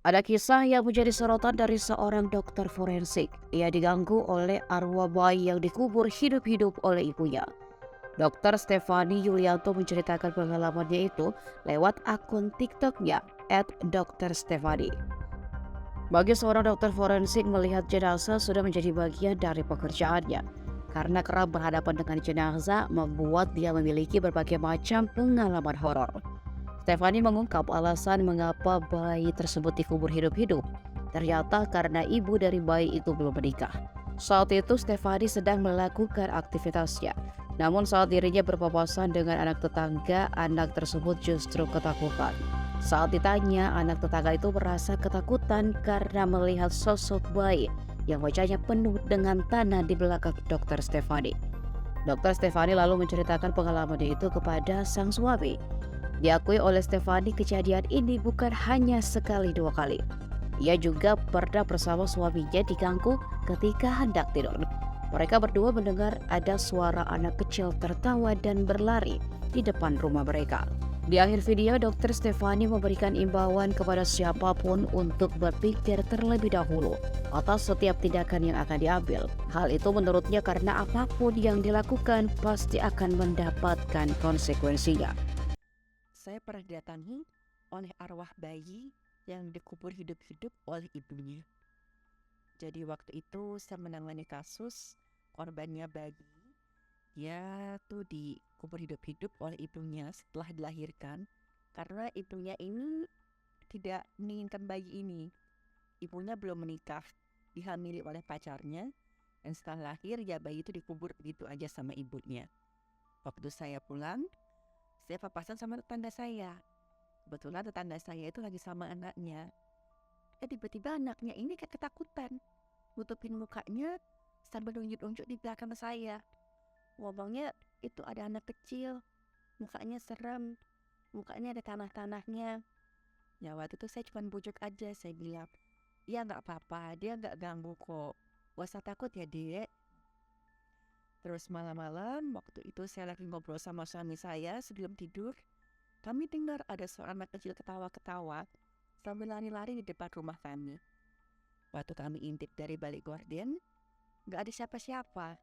Ada kisah yang menjadi sorotan dari seorang dokter forensik. Ia diganggu oleh arwah bayi yang dikubur hidup-hidup oleh ibunya. Dokter Stefani Yulianto menceritakan pengalamannya itu lewat akun TikToknya @dokterstefani. Bagi seorang dokter forensik, melihat jenazah sudah menjadi bagian dari pekerjaannya. Karena kerap berhadapan dengan jenazah, membuat dia memiliki berbagai macam pengalaman horor. Stefani mengungkap alasan mengapa bayi tersebut dikubur hidup-hidup. Ternyata karena ibu dari bayi itu belum menikah. Saat itu Stefani sedang melakukan aktivitasnya. Namun saat dirinya berpapasan dengan anak tetangga, anak tersebut justru ketakutan. Saat ditanya, anak tetangga itu merasa ketakutan karena melihat sosok bayi yang wajahnya penuh dengan tanah di belakang dokter Stefani. Dokter Stefani lalu menceritakan pengalamannya itu kepada sang suami. Diakui oleh Stefani, kejadian ini bukan hanya sekali dua kali. Ia juga pernah bersama suaminya diganggu ketika hendak tidur. Mereka berdua mendengar ada suara anak kecil tertawa dan berlari di depan rumah mereka. Di akhir video, Dokter Stefani memberikan imbauan kepada siapapun untuk berpikir terlebih dahulu atas setiap tindakan yang akan diambil. Hal itu menurutnya karena apapun yang dilakukan pasti akan mendapatkan konsekuensinya. Saya pernah didatangi oleh arwah bayi yang dikubur hidup-hidup oleh ibunya. Jadi waktu itu saya menangani kasus korbannya bayi. Dia tuh dikubur hidup-hidup oleh ibunya setelah dilahirkan karena ibunya ini tidak menginginkan bayi ini. Ibunya belum menikah, dihamili oleh pacarnya, dan setelah lahir ya bayi itu dikubur begitu aja sama ibunya. Waktu saya pulang, saya papasan sama tetangga saya. Kebetulan tetangga saya itu lagi sama anaknya. Tiba-tiba anaknya ini kayak ketakutan, nutupin mukanya sambil nunjuk-nunjuk di belakang saya. Ngomongnya itu ada anak kecil, mukanya serem, mukanya ada tanah-tanahnya. Ya waktu itu saya cuma bujuk aja, saya bilang, ya nggak apa-apa, dia nggak ganggu kok. Gak usah takut ya dek. Terus malam-malam waktu itu saya lagi ngobrol sama suami saya sebelum tidur. Kami dengar ada seorang anak kecil ketawa-ketawa sambil lari-lari di depan rumah kami. Waktu kami intip dari balik gorden, nggak ada siapa-siapa.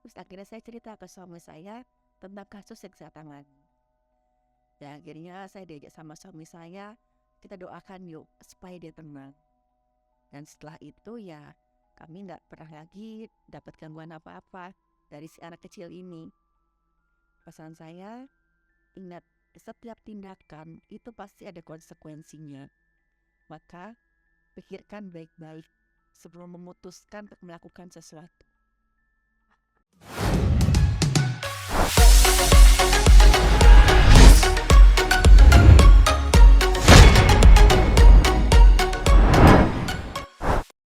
Terus akhirnya saya cerita ke suami saya tentang kasus yang saya tangani. Dan akhirnya saya diajak sama suami saya, kita doakan yuk supaya dia tenang. Dan setelah itu ya kami nggak pernah lagi dapat gangguan apa-apa dari si anak kecil ini. Pesan saya, ingat setiap tindakan itu pasti ada konsekuensinya. Maka pikirkan baik-baik sebelum memutuskan untuk melakukan sesuatu.